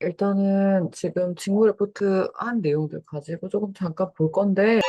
일단은 지금 직무 레포트 한 내용들 가지고 조금 잠깐 볼 건데,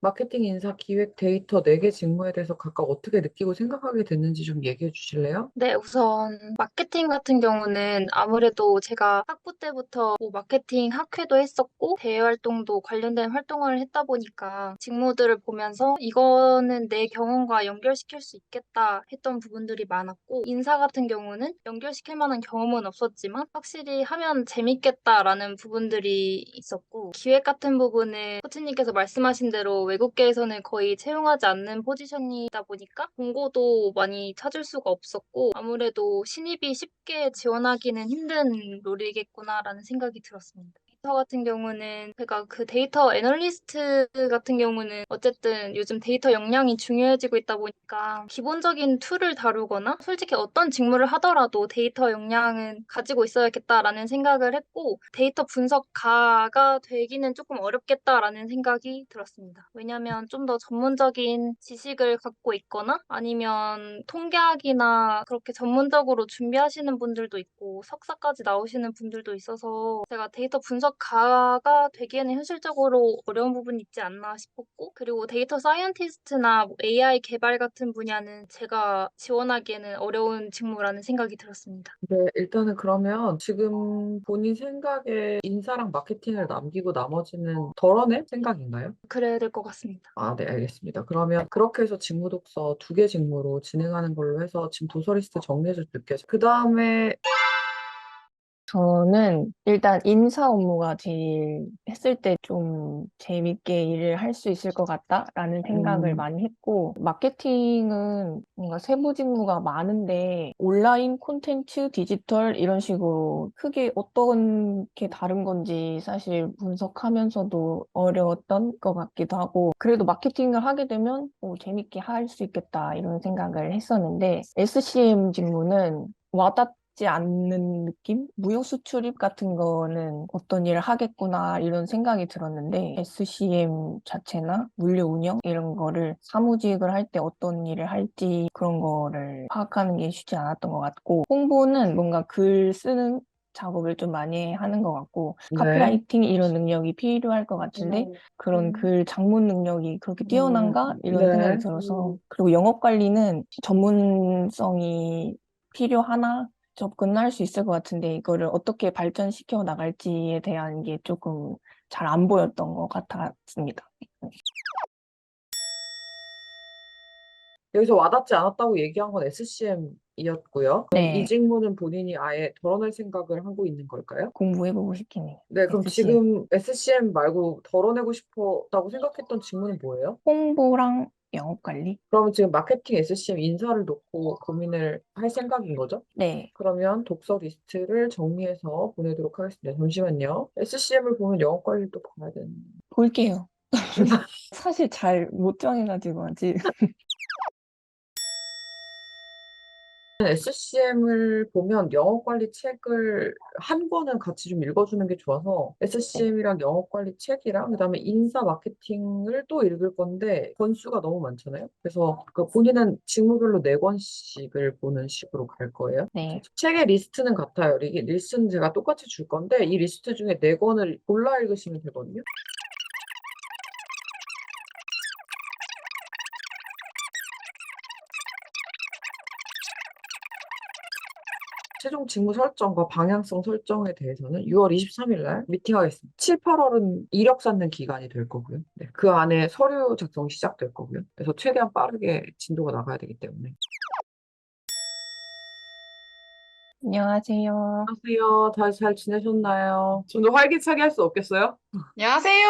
마케팅, 인사, 기획, 데이터 4개 직무에 대해서 각각 어떻게 느끼고 생각하게 됐는지 좀 얘기해 주실래요? 네, 우선 마케팅 같은 경우는 아무래도 제가 학부 때부터 뭐 마케팅 학회도 했었고 대외 활동도 관련된 활동을 했다 보니까 직무들을 보면서 이거는 내 경험과 연결시킬 수 있겠다 했던 부분들이 많았고, 인사 같은 경우는 연결시킬 만한 경험은 없었지만 확실히 하면 재밌겠다라는 부분들이 있었고, 기획 같은 부분은 코치님께서 말씀하신 대로 외국계에서는 거의 채용하지 않는 포지션이다 보니까 공고도 많이 찾을 수가 없었고, 아무래도 신입이 쉽게 지원하기는 힘든 롤이겠구나라는 생각이 들었습니다. 데이터 같은 경우는 제가 그 데이터 애널리스트 같은 경우는 어쨌든 요즘 데이터 역량이 중요해지고 있다 보니까 기본적인 툴을 다루거나 솔직히 어떤 직무를 하더라도 데이터 역량은 가지고 있어야겠다라는 생각을 했고, 데이터 분석가가 되기는 조금 어렵겠다라는 생각이 들었습니다. 왜냐하면 좀 더 전문적인 지식을 갖고 있거나 아니면 통계학이나 그렇게 전문적으로 준비하시는 분들도 있고 석사까지 나오시는 분들도 있어서 제가 데이터 분석가가 되기에는 현실적으로 어려운 부분이 있지 않나 싶었고, 그리고 데이터 사이언티스트나 뭐 AI 개발 같은 분야는 제가 지원하기에는 어려운 직무라는 생각이 들었습니다. 네, 일단은 그러면 지금 본인 생각에 인사랑 마케팅을 남기고 나머지는 덜어낼 생각인가요? 그래야 될 것 같습니다. 아, 네, 알겠습니다. 그러면 그렇게 해서 직무 독서 2개 직무로 진행하는 걸로 해서 지금 도서 리스트 정리해 줄게요. 그 다음에 저는 일단 인사 업무가 제일 했을 때 좀 재밌게 일을 할 수 있을 것 같다라는 생각을 음, 많이 했고, 마케팅은 뭔가 세부 직무가 많은데 온라인 콘텐츠, 디지털 이런 식으로 크게 어떤 게 다른 건지 사실 분석하면서도 어려웠던 것 같기도 하고, 그래도 마케팅을 하게 되면 재밌게 할 수 있겠다 이런 생각을 했었는데, SCM 직무는 와닿지 않는 느낌? 무역 수출입 같은 거는 어떤 일을 하겠구나 이런 생각이 들었는데, SCM 자체나 물류 운영 이런 거를 사무직을 할 때 어떤 일을 할지 그런 거를 파악하는 게 쉽지 않았던 것 같고, 홍보는 뭔가 글 쓰는 작업을 좀 많이 하는 것 같고, 네. 카피라이팅 이런 능력이 필요할 것 같은데 그런 글 작문 능력이 그렇게 뛰어난가? 이런 생각이 네. 들어서. 그리고 영업 관리는 전문성이 필요하나? 접근할 수 있을 것 같은데 이거를 어떻게 발전시켜 나갈지에 대한 게 조금 잘 안 보였던 것 같았습니다. 여기서 와닿지 않았다고 얘기한 건 SCM이었고요. 그럼 이 네, 직무는 본인이 아예 덜어낼 생각을 하고 있는 걸까요? 공부해보고 싶긴 해요. 네, 그럼 SCM. 지금 SCM 말고 덜어내고 싶었다고 생각했던 직무는 뭐예요? 홍보랑 영업 관리? 그러면 지금 마케팅 SCM 인사를 놓고 고민을 할 생각인 거죠? 네, 그러면 독서 리스트를 정리해서 보내도록 하겠습니다. 잠시만요. SCM을 보면 영어 관리도 봐야 되는. 볼게요. 사실 잘 못 정해가지고 아직. SCM을 보면 영어 관리 책을 한 권은 같이 좀 읽어주는 게 좋아서 네. SCM이랑 영어 관리 책이랑 그다음에 인사 마케팅을 또 읽을 건데 권수가 너무 많잖아요. 그래서 그 본인은 직무별로 4권씩을 보는 식으로 갈 거예요. 네. 책의 리스트는 같아요. 이게 리스트는 제가 똑같이 줄 건데 이 리스트 중에 4권을 골라 읽으시면 되거든요. 최종 직무 설정과 방향성 설정에 대해서는 6월 23일 날 미팅하겠습니다. 7, 8월은 이력 쌓는 기간이 될 거고요. 네, 그 안에 서류 작성이 시작될 거고요. 그래서 최대한 빠르게 진도가 나가야 되기 때문에. 안녕하세요. 안녕하세요. 잘 지내셨나요? 좀 더 활기차게 할 수 없겠어요? 안녕하세요.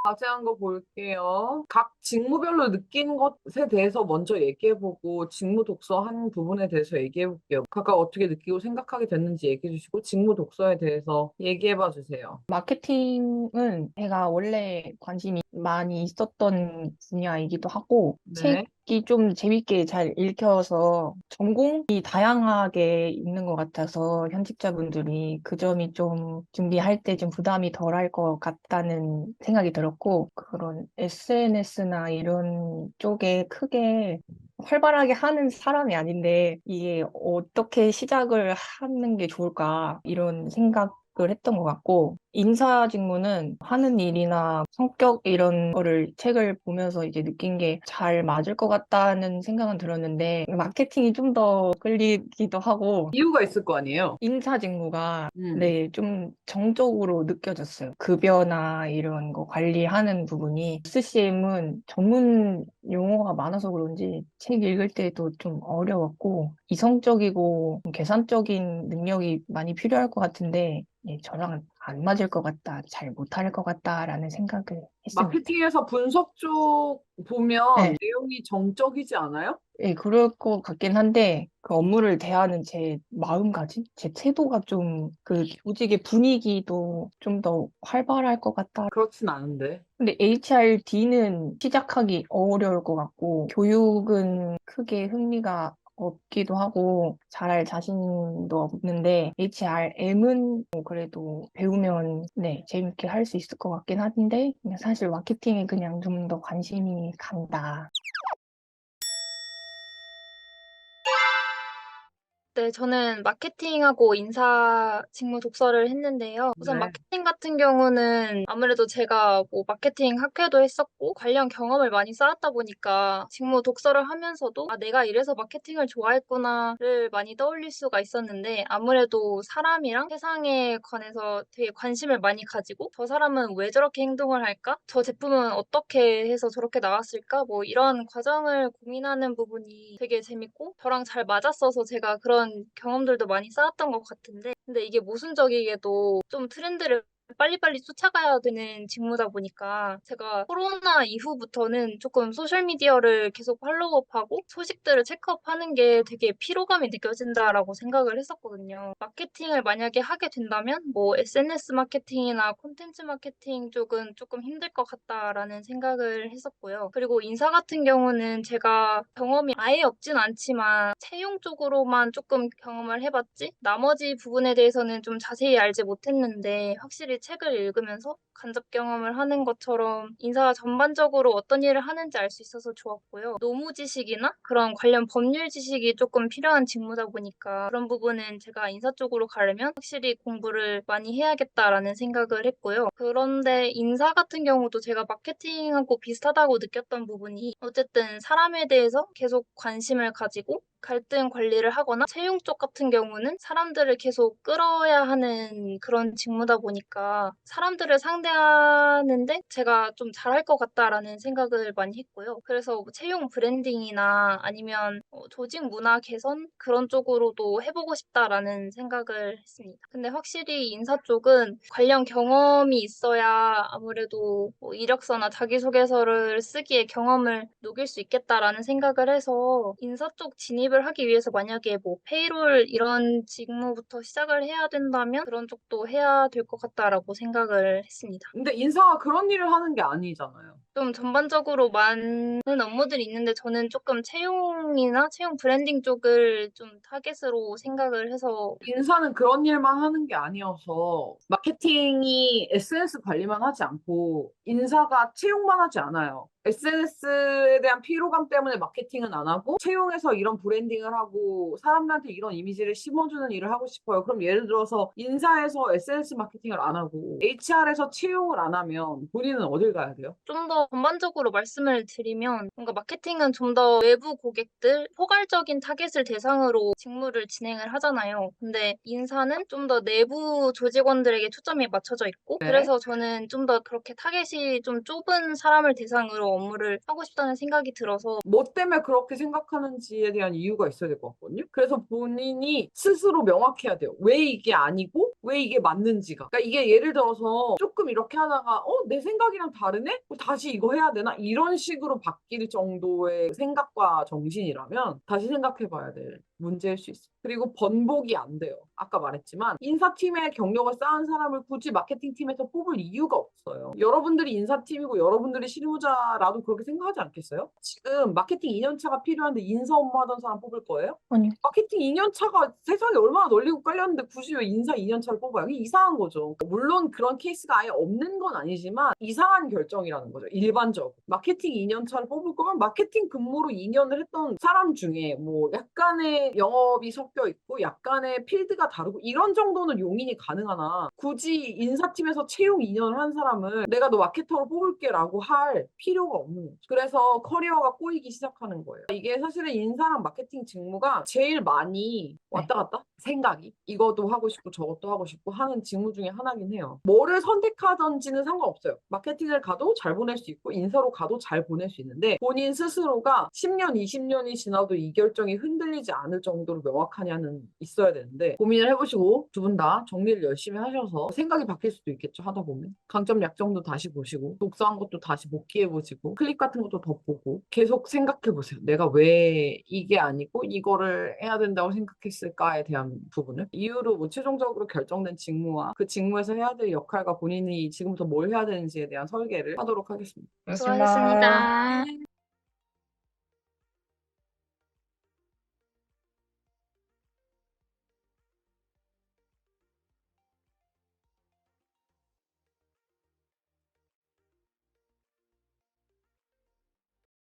자세한 거 볼게요. 각 직무별로 느낀 것에 대해서 먼저 얘기해보고 직무 독서 한 부분에 대해서 얘기해볼게요. 각각 어떻게 느끼고 생각하게 됐는지 얘기해주시고 직무 독서에 대해서 얘기해봐 주세요. 마케팅은 제가 원래 관심이 많이 있었던 분야이기도 하고, 네. 책이 좀 재밌게 잘 읽혀서 전공이 다양하게 있는 것 같아서 현직자분들이 그 점이 좀 준비할 때 좀 부담이 덜할 것 같다는 생각이 들었고, 그런 SNS나 이런 쪽에 크게 활발하게 하는 사람이 아닌데 이게 어떻게 시작을 하는 게 좋을까 이런 생각을 했던 것 같고 인사 직무는 하는 일이나 성격 이런 거를 책을 보면서 이제 느낀 게 잘 맞을 것 같다는 생각은 들었는데 마케팅이 좀 더 끌리기도 하고 이유가 있을 거 아니에요? 인사 직무가 음. 네, 좀 정적으로 느껴졌어요. 급여나 이런 거 관리하는 부분이 SCM은 전문 용어가 많아서 그런지 책 읽을 때도 좀 어려웠고 이성적이고 계산적인 능력이 많이 필요할 것 같은데 예, 저랑 안 맞을 것 같다, 잘 못할 것 같다라는 생각을 했습니다. 마케팅에서 분석 쪽 보면 네, 내용이 정적이지 않아요? 예, 그럴 것 같긴 한데, 그 업무를 대하는 제 마음가짐? 제 태도가 좀, 그 조직의 분위기도 좀 더 활발할 것 같다. 그렇진 않은데. 근데 HRD는 시작하기 어려울 것 같고, 교육은 크게 흥미가 없기도 하고, 잘할 자신도 없는데, HRM은 그래도 배우면, 네, 재밌게 할 수 있을 것 같긴 한데, 그냥 사실 마케팅에 그냥 좀 더 관심이 간다. 네, 저는 마케팅하고 인사 직무 독서를 했는데요. 우선 네. 마케팅 같은 경우는 아무래도 제가 뭐 마케팅 학회도 했었고 관련 경험을 많이 쌓았다 보니까 직무 독서를 하면서도 아, 내가 이래서 마케팅을 좋아했구나를 많이 떠올릴 수가 있었는데 아무래도 사람이랑 세상에 관해서 되게 관심을 많이 가지고 저 사람은 왜 저렇게 행동을 할까? 저 제품은 어떻게 해서 저렇게 나왔을까? 뭐 이런 과정을 고민하는 부분이 되게 재밌고 저랑 잘 맞았어서 제가 그런 경험들도 많이 쌓았던 것 같은데 근데 이게 모순적이게도 좀 트렌드를 빨리빨리 쫓아가야 되는 직무다 보니까 제가 코로나 이후부터는 조금 소셜미디어를 계속 팔로우업하고 소식들을 체크업하는 게 되게 피로감이 느껴진다라고 생각을 했었거든요. 마케팅을 만약에 하게 된다면 뭐 SNS 마케팅이나 콘텐츠 마케팅 쪽은 조금 힘들 것 같다라는 생각을 했었고요. 그리고 인사 같은 경우는 제가 경험이 아예 없진 않지만 채용 쪽으로만 조금 경험을 해봤지 나머지 부분에 대해서는 좀 자세히 알지 못했는데 확실히 책을 읽으면서 간접 경험을 하는 것처럼 인사가 전반적으로 어떤 일을 하는지 알 수 있어서 좋았고요. 노무 지식이나 그런 관련 법률 지식이 조금 필요한 직무다 보니까 그런 부분은 제가 인사 쪽으로 가려면 확실히 공부를 많이 해야겠다라는 생각을 했고요. 그런데 인사 같은 경우도 제가 마케팅하고 비슷하다고 느꼈던 부분이 어쨌든 사람에 대해서 계속 관심을 가지고 갈등 관리를 하거나 채용 쪽 같은 경우는 사람들을 계속 끌어야 하는 그런 직무다 보니까 사람들을 상대하는데 제가 좀 잘할 것 같다라는 생각을 많이 했고요. 그래서 뭐 채용 브랜딩이나 아니면 조직 문화 개선 그런 쪽으로도 해보고 싶다라는 생각을 했습니다. 근데 확실히 인사 쪽은 관련 경험이 있어야 아무래도 뭐 이력서나 자기소개서를 쓰기에 경험을 녹일 수 있겠다라는 생각을 해서 인사 쪽 진입을 하기 위해서 만약에 뭐 페이롤 이런 직무부터 시작을 해야 된다면 그런 쪽도 해야 될 것 같다라고 생각을 했습니다. 근데 인사가 그런 일을 하는 게 아니잖아요. 좀 전반적으로 많은 업무들이 있는데 저는 조금 채용이나 채용 브랜딩 쪽을 좀 타겟으로 생각을 해서 인사는 그런 일만 하는 게 아니어서 마케팅이 SNS 관리만 하지 않고 인사가 채용만 하지 않아요. SNS에 대한 피로감 때문에 마케팅은 안 하고 채용해서 이런 브랜딩을 하고 사람들한테 이런 이미지를 심어주는 일을 하고 싶어요. 그럼 예를 들어서 인사에서 SNS 마케팅을 안 하고 HR에서 채용을 안 하면 본인은 어딜 가야 돼요? 좀 더 전반적으로 말씀을 드리면 뭔가 마케팅은 좀 더 외부 고객들, 포괄적인 타겟을 대상으로 직무를 진행을 하잖아요. 근데 인사는 좀 더 내부 조직원들에게 초점이 맞춰져 있고 네. 그래서 저는 좀 더 그렇게 타겟이 좀 좁은 사람을 대상으로 업무를 하고 싶다는 생각이 들어서 뭐 때문에 그렇게 생각하는지에 대한 이유가 있어야 될 것 같거든요. 그래서 본인이 스스로 명확해야 돼요. 왜 이게 아니고 왜 이게 맞는지가. 그러니까 이게 예를 들어서 조금 이렇게 하다가 내 생각이랑 다르네? 다시 이거 해야 되나? 이런 식으로 바뀔 정도의 생각과 정신이라면 다시 생각해 봐야 될 문제일 수 있어요. 그리고 번복이 안 돼요. 아까 말했지만 인사팀에 경력을 쌓은 사람을 굳이 마케팅팀에서 뽑을 이유가 없어요. 여러분들이 인사팀이고 여러분들이 실무자라도 그렇게 생각하지 않겠어요? 지금 마케팅 2년차가 필요한데 인사 업무 하던 사람 뽑을 거예요? 아니요. 마케팅 2년차가 세상에 얼마나 널리고 깔렸는데 굳이 왜 인사 2년차를 뽑아요? 이게 이상한 거죠. 물론 그런 케이스가 아예 없는 건 아니지만 이상한 결정이라는 거죠. 일반적으로. 마케팅 2년차를 뽑을 거면 마케팅 근무로 2년을 했던 사람 중에 뭐 약간의 영업이 섞여 있고 약간의 필드가 다르고 이런 정도는 용인이 가능하나 굳이 인사팀에서 채용 2년을 한 사람을 내가 너 마케터로 뽑을게 라고 할 필요가 없는 거죠. 그래서 커리어가 꼬이기 시작하는 거예요. 이게 사실은 인사랑 마케팅 직무가 제일 많이 왔다 갔다 생각이 이것도 하고 싶고 저것도 하고 싶고 하는 직무 중에 하나긴 해요. 뭐를 선택하던지는 상관없어요. 마케팅을 가도 잘 보낼 수 있고 인사로 가도 잘 보낼 수 있는데 본인 스스로가 10년, 20년이 지나도 이 결정이 흔들리지 않을 정도로 명확하냐는 있어야 되는데 고민을 해보시고 두 분 다 정리를 열심히 하셔서 생각이 바뀔 수도 있겠죠. 하다 보면. 강점, 약점도 다시 보시고 독서한 것도 다시 복기해보시고 클립 같은 것도 더 보고 계속 생각해보세요. 내가 왜 이게 아니고 이거를 해야 된다고 생각했을까에 대한 부분을 이유로 뭐 최종적으로 결정된 직무와 그 직무에서 해야 될 역할과 본인이 지금부터 뭘 해야 되는지에 대한 설계를 하도록 하겠습니다. 고맙습니다. 수고하셨습니다.